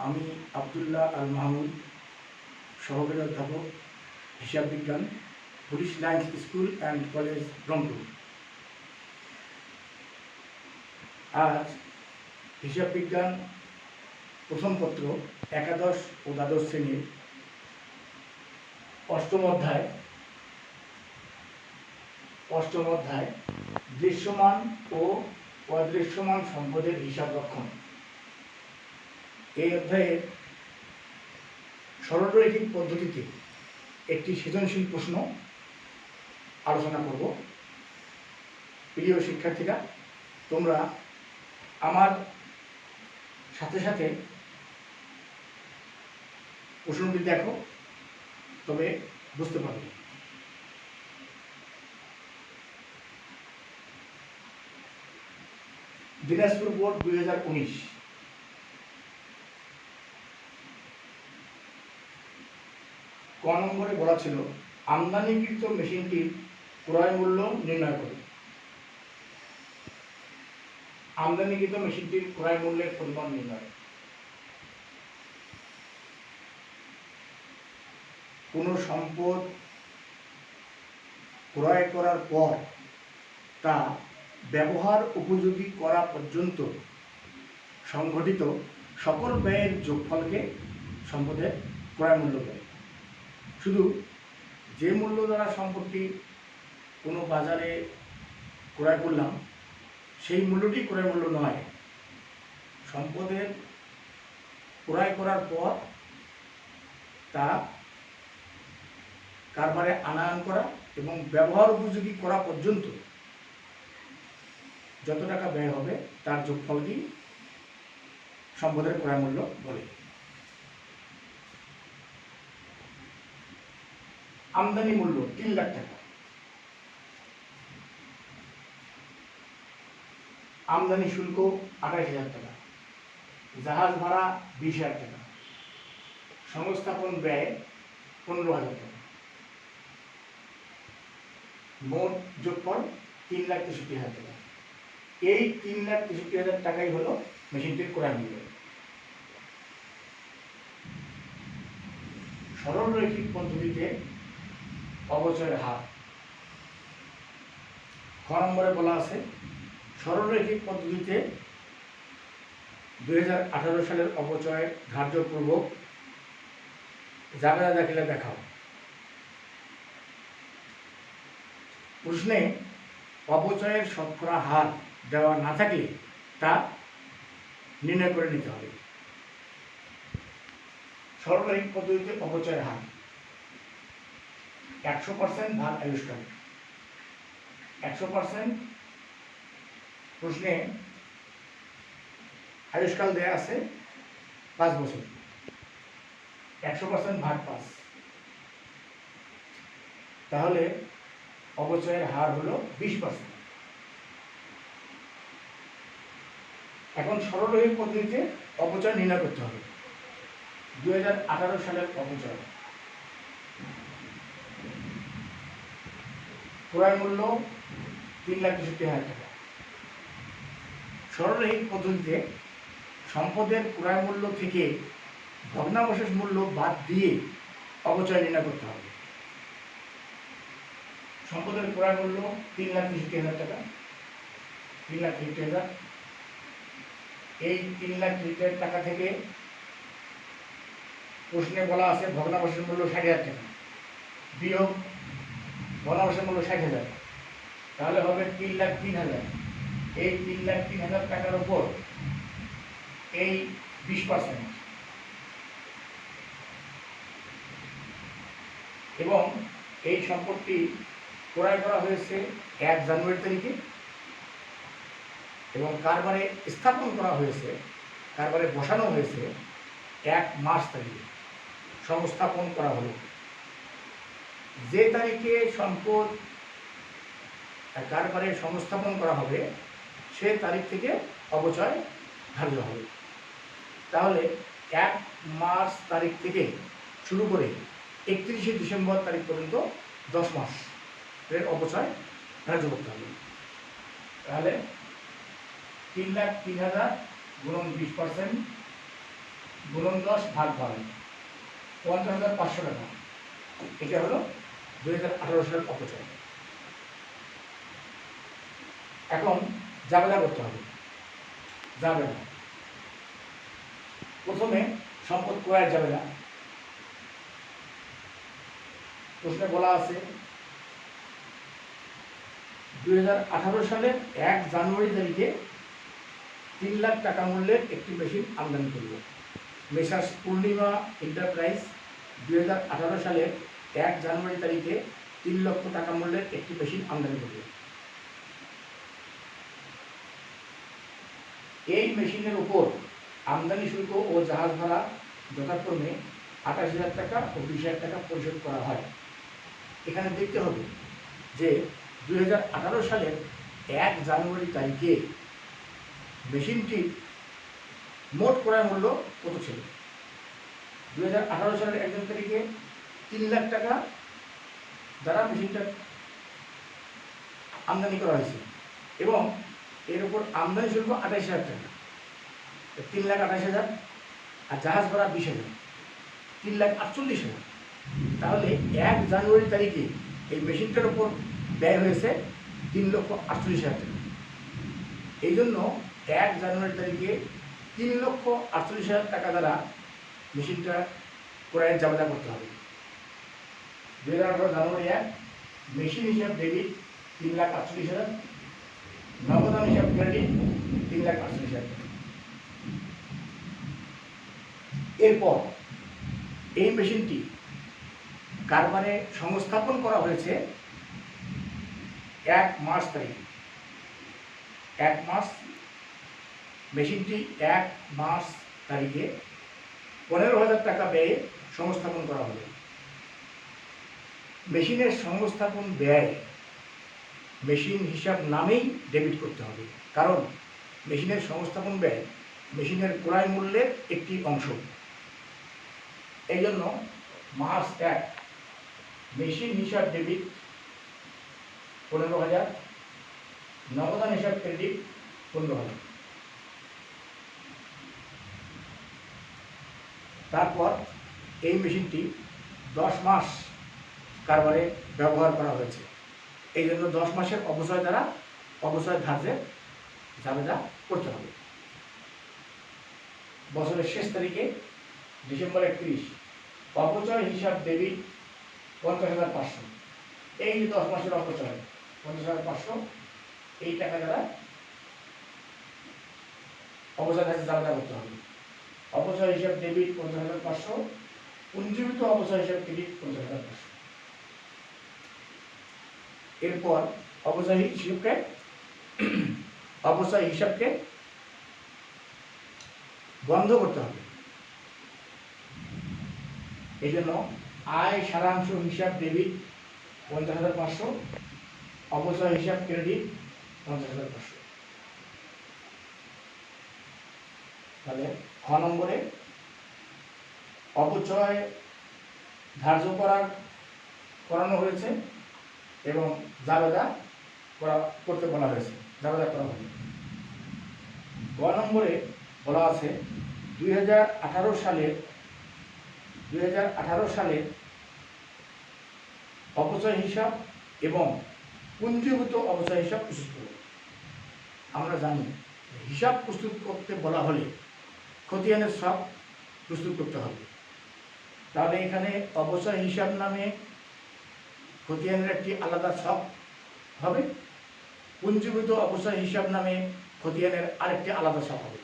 আমি আব্দুল্লাহ আল মাহমুদ, সহকারী অধ্যাপক হিসাব বিজ্ঞান, police lines school and college, Rangpur. আজ হিসাব বিজ্ঞান প্রথম পত্র একাদশ ও দ্বাদশ শ্রেণীর অষ্টম অধ্যায় দৃশ্যমান ও অদৃশ্যমান সম্পদের হিসাব রক্ষণ, এই অধ্যায়ের সরলরৈখিক পদ্ধতিতে একটি সৃজনশীল প্রশ্ন আলোচনা করব। প্রিয় শিক্ষার্থীরা, তোমরা আমার সাথে সাথে প্রশ্নটি দেখো, তবে বুঝতে পারবে। দিনাজপুর বোর্ড 2019। ক নম্বরে বলা ছিল আমদানিকৃত মেশিনটির ক্রয় মূল্য নির্ণয় করো। আমদানিকৃত মেশিনটির ক্রয় মূল্যের পরিমাণ নির্ণয়। কোনো সম্পদ ক্রয় করার পর তা ব্যবহার উপযোগী করা পর্যন্ত সংঘটিত সকল ব্যয়ের যোগফলকে সম্পদের ক্রয় মূল্য বলে। শুধু যে মূল্য দ্বারা সম্পদটি কোনো বাজারে ক্রয় করলাম সেই মূল্যটি ক্রয় মূল্য নয়, সম্পদের ক্রয় করার পর তা কারবারে আনয়ন করা এবং ব্যবহার উপযোগী করা পর্যন্ত যত টাকা ব্যয় হবে তার যোগফলকেই সম্পদের ক্রয় মূল্য বলে। আমদানি মূল্য 3 লাখ টাকা, আমদানি শুল্ক 28,000 টাকা, জাহাজ ভাড়া 20,000 টাকা, সংস্থাপন ব্যয় 15,000 টাকা, মোট যোগফল 3,63,000 টাকা। এই 3,63,000 টাকাই হলো মেশিনটির ক্রয় মূল্য। সরলরৈখিক পদ্ধতিতে অপচয়ের হার। খ নম্বরে বলা আছে সরলরৈখিক পদ্ধতিতে 2018 সালের অপচয় ধার্যপূর্বক জাবেদা দাখিলা দেখাও। প্রশ্নে অপচয়ের শতকরা হার দেওয়া না থাকলে তা নির্ণয় করে নিতে হবে। সরলরৈখিক পদ্ধতিতে অপচয়ের হার 100% ভাগ আয়ুষ্কাল। 100% প্রশ্নে আয়ুষ্কাল দেয়া আছে 5 বছর। 100% ভাগ 5, তাহলে অপচয়ের হার হলো 20%। এখন সরলরৈখিক পদ্ধতিতে অপচয় নির্ণয় করতে হবে। 2018 সালের অপচয় ক্রয় মূল্য 3,63,000 টাকা। সরলরৈখিক পদ্ধতিতে সম্পদের ক্রয় মূল্য থেকে ভগ্নাবশেষ মূল্য বাদ দিয়ে অপচয় নির্ণয় করতে হবে। সম্পদের ক্রয় মূল্য 3,63,000 টাকা, 3,63,000। এই 3,63,000 টাকা থেকে প্রশ্নে বলা আছে ভগ্নাবশেষ মূল্য 60,000 টাকা বিয়োগ ভগ্নাবশেষ মূল্য 60,000, তাহলে হবে 3,03,000। এই 3,03,000 টাকার উপর এই 20%, এবং এই সম্পদটি ক্রয় করা হয়েছে 1 জানুয়ারি তারিখে এবং কারবারে স্থাপন করা হয়েছে, কারবারে বসানো হয়েছে 1 মার্চ তারিখে। সংস্থাপন করা হলো যে তারিখে সম্পদ কারবারে সংস্থাপন করা হবে সে তারিখ থেকে অপচয় ধার্য হবে। তাহলে 1 মার্চ তারিখ থেকে শুরু করে 31শে ডিসেম্বর তারিখ পর্যন্ত 10 মাস এর অপচয় ধার্য করতে হবে। তাহলে 3,03,000 গুণন 20% গুণন 10 ভাগ 12, 50,500 টাকা। এটা হলো 2018 সালের অপচয়। এখন জাবেদা করতে হবে। জাবেদা প্রথমে সম্পদ ক্রয়ের জাবেদা। প্রশ্নে বলা আছে 2018 সালের 1 জানুয়ারি তারিখে 3 লাখ টাকা মূল্যের একটি মেশিন আমদানি করল। মেসার্স পূর্ণিমা এন্টারপ্রাইজ 2018 সালের 1 জানুয়ারি তারিখে 3 লক্ষ টাকা মূল্যের একটি মেশিন আমদানি করল। এই মেশিনের উপর আমদানি শুল্ক ও জাহাজ ভাড়া যথাক্রমে 28,000 টাকা ও 20,000 টাকা পরিশোধ করা হয়। এখানে দেখতে হবে যে 2018 সালের 1 জানুয়ারি তারিখে মেশিনটির মোট ক্রয় মূল্য কত ছিল। 2018 সালের 1 তারিখে 3 লাখ টাকা দ্বারা মেশিনটা আমদানি করা হয়েছে এবং এর উপর আমদানি শুল্ক 28,000 টাকা, 3,28,000, আর জাহাজ ভাড়া 20,000, 3,48,000। তাহলে 1 জানুয়ারি তারিখে এই মেশিনটার উপর ব্যয় হয়েছে 3,48,000 টাকা। এই জন্য 1 জানুয়ারি তারিখে 3,48,000 টাকা দ্বারা মেশিনটা ক্রয়ের জাবেদা করতে হবে। 2018 জানুয়ারি 1 মেশিন হিসাব ডেবিট 3,48,000, নগদান হিসাব ক্রেডিট 3,48,000 টাকা। এরপর এই মেশিনটি কারবারে সংস্থাপন করা হয়েছে 1 মার্চ তারিখে। 1 মার্চ মেশিনটি 1 মার্চ তারিখে 15,000 টাকা ব্যয়ে সংস্থাপন করা হবে। মেশিনের সংস্থাপন ব্যয় মেশিন হিসাব নামেই ডেবিট করতে হবে, কারণ মেশিনের সংস্থাপন ব্যয় মেশিনের ক্রয় মূল্যের একটি অংশ। এই জন্য মার্চ 1 মেশিন হিসাব ডেবিট 15,000, নগদান হিসাব ক্রেডিট 15,000। তারপর এই মেশিনটি 10 মাস কারবারে ব্যবহার করা হয়েছে। এই জন্য 10 মাসের অবচয় দ্বারা অবচয় ধার্যের জাবেদা করতে হবে। বছরের শেষ তারিখে ডিসেম্বর 31 অপচয় হিসাব ডেবিট 50,500। এই যে 10 মাসের অপচয় 50,500, এই টাকা দ্বারা অবচয় ধার্যের জাবেদা করতে হবে। অপচয় হিসাব ডেবিট 50,500, পুঞ্জীভূত অপচয় হিসাব ক্রেডিট 50,500। এরপর অপচয় হিসাবকে বন্ধ করতে হবে। এই জন্য আয় সারাংশ হিসাব ডেবিট 50,500, অপচয় হিসাব ক্রেডিট 50,500। তাহলে খ নম্বরে অপচয় ধার্য করানো হয়েছে এবং জাবেদা করতে বলা হয়েছে, জাবেদা করা হবে। গ নম্বরে বলা আছে 2018 সালের অপচয় হিসাব এবং পুঞ্জীভূত অপচয় হিসাব প্রস্তুত করব। আমরা জানি হিসাব প্রস্তুত করতে বলা হলে খতিয়ানের সব প্রস্তুত করতে হবে। তাহলে এখানে অপচয় হিসাব নামে খতিয়ানের একটি আলাদা ছক হবে, পুঞ্জীভূত অপচয় হিসাব নামে খতিয়ানের আরেকটি আলাদা ছক হবে।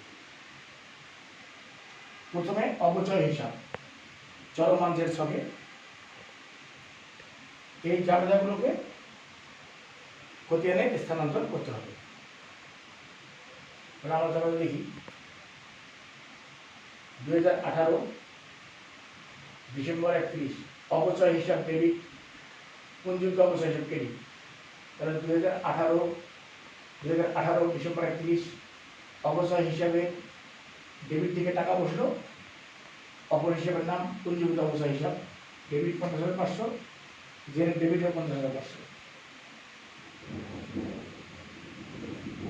প্রথমে অপচয় হিসাব চলমানজের ছকে এই জাবেদাগুলোকে খতিয়ানে স্থানান্তর করতে হবে। আমরা জাবেদা লিখি 2018 ডিসেম্বর 31 অপচয় হিসাব ডেবিট, পুঞ্জীভূত অপচয় হিসাব ক্রেডিট। তাহলে 2018 ডিসেম্বর 31 অপচয় হিসাবে ডেবিট থেকে টাকা বসলো, অপর হিসাবের নাম পুঞ্জীভূত অপচয় হিসাব, ডেবিট 50,500, জেনে ডেবিট 50,500।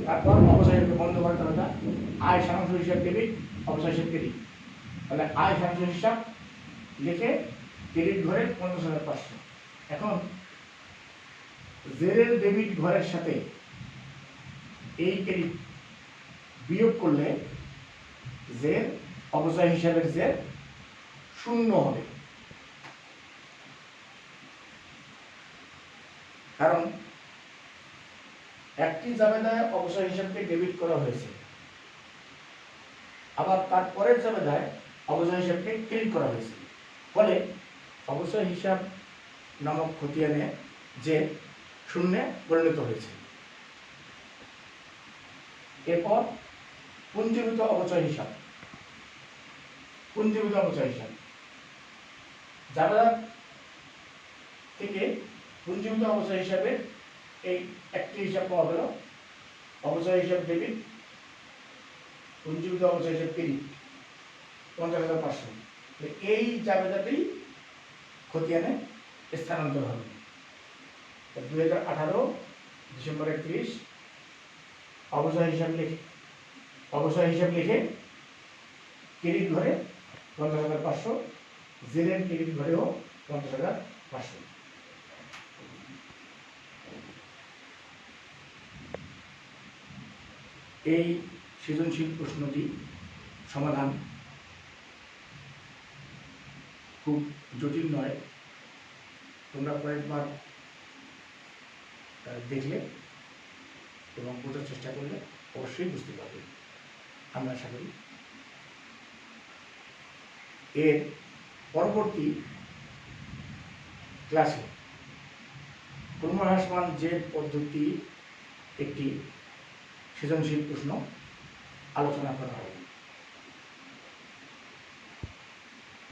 তারপর অপচয় হিসাবকে বন্ধ করার দরকার, আয় সারাংশ হিসাব ডেবিট, অপচয় হিসাব ক্রেডিট। তাহলে আয় সঞ্চয় হিসাব লিখে ক্রেডিট ঘরে 50,500। এখন জেরের ডেবিট ঘরের সাথে এই ক্রেডিট বিয়োগ করলে জের অপচয় হিসাবের জের শূন্য হবে, কারণ একটি জাবেদায় অপচয় হিসাবকে ডেবিট করা হয়েছে, আবার তারপরের জাবেদায় অপচয় হিসাবকে ক্রেডিট করা হয়েছে, ফলে অপচয় হিসাব নামক খতিয়ানে যে শূন্যে পরিণত হয়েছে। এরপর পুঞ্জীভূত অপচয় হিসাব। পুঞ্জীভূত অপচয় হিসাব জাবেদা থেকে পুঞ্জীভূত অপচয় হিসাবে এই একটি হিসাব পাওয়া গেল, অপচয় হিসাব ডেবিট, পুঞ্জীভূত অপচয় হিসাব ক্রেডিট 50,500। এই জাবেদাটি খতিয়ানে স্থানান্তর হবে। 2018 ডিসেম্বর 31 অপচয় হিসাব লিখে ক্রেডিট ঘরে 50,500, জেরের ক্রেডিট ঘরেও 50,500। এই সৃজনশীল প্রশ্নটি সমাধান খুব জটিল নয়, তোমরা কয়েকবার দেখলে এবং বোঝার চেষ্টা করলে অবশ্যই বুঝতে পারবে, আমরা আশা করি। এর পরবর্তী ক্লাসে ক্রমহ্রাসমান জেড পদ্ধতি একটি সৃজনশীল প্রশ্ন আলোচনা করা হবে।